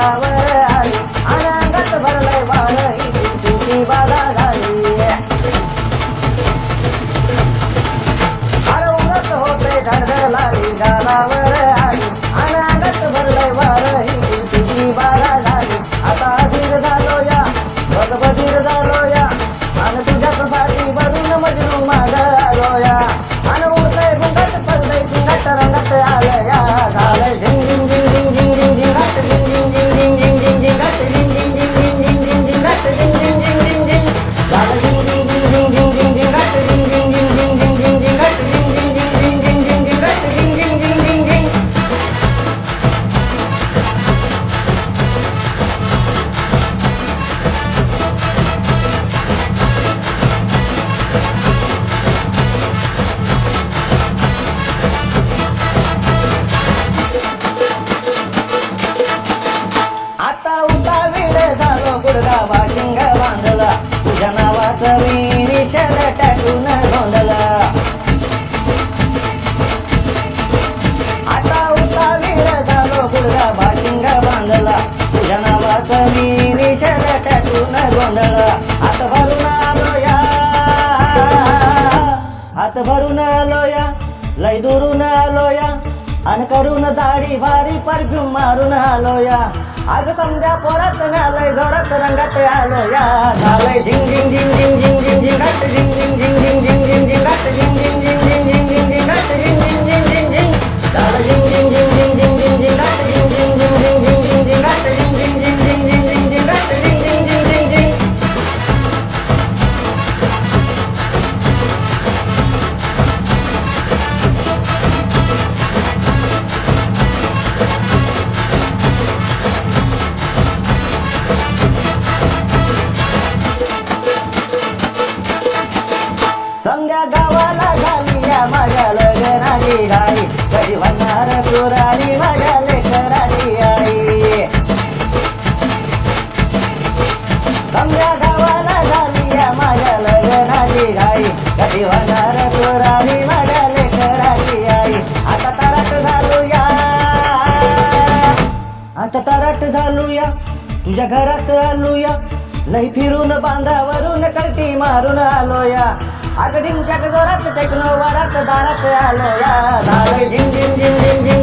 घाटावर आली आणि अंगात भरलंय वाळ ही चिंचेची बाधा झाली. अरे उन्हात होते धडधड लाली गालावर आली आणि अंगात भरलंय वाळ ही चिंचेची बाधा झाली. आता अधीर झालो या बघ बधीर झालो या आणि तुझ्यासाठी भरून मजनू माझ आलो या आणि उडतंय गुंगाट पडलंय चिंगाट रंगात आलं या झालंय झिंग झिंग झिंग झिंग झिंग झिंग झिंगाट झिंग झिंग झिंग झिंग झिंग झिंग झिंगाट झिंग झिंग झिंग झिंग झिंग झिंग झिंगाट झिंग झिंग झिंग झिंग झिंग झालं झिंग झिंग झिंग झिंग झिंग झिंग झिंगाट झिंग झिंग झिंग झिंग झिंग झिंग झिंगाट झिंग झिंग झिंग झिंग झिंग झिंग झिंगाट झिंग झिंग झिंग झिंग झिंग. आता उता वेळ झालो गुडगा बाशिंग बांधला तुझ्या नावाचं मी निशाण टाकून गोंधला. आता उता वेळ झालो गुडगा बाशिंग बांधला तुझ्या नावाचं मी निशाण टाकून गोंधला. हात भरून आलो या हात भरून आलो या लय दुरून आलो या अन करून दाढी भारी परफ्यूम मारून आलो या. अग समजा पोरात आलोय जोरात रंगात आलो या झालंय झिंग झिंग झिंग झिंग झिंग झिंग झिंगाट झिंग झिंग झिंग झिंग झिंग झिंग झिंगाट झिंग झिंग झिंग झिंग झिंग झिंग झिंगाट झिंग झिंग झिंग झिंग झिंग झालं झिंग झिंग झिंग झिंग झिंग झिंग झिंगाट झिंग झिंग झिंग झिंग झिंग झिंग झिंगाट झिंग झिंग झिंग झिंग झिंग झिंग झिंगाट झिंग झिंग झिंग झिंग झिंग. समजा गावाला झाली या माझ्या लग्नाची घाई कधी म्हणणार तुराणी माझ्या लेकराची आई. समजा गावाला झाली या माझ्या लग्नाची घाई कधी म्हणणार तुराणी माझ्या लेकराची आई. आता तराट झालो या आता तराट झालो या तुझ्या घरात आलो या लई फिरून बांधावरून कलटी मारून आलो या. अगं ढिंच्याक जोरात टेकलो वरात दारात आलो या झालंय झिंग झिंग झिंग झिंग झिंग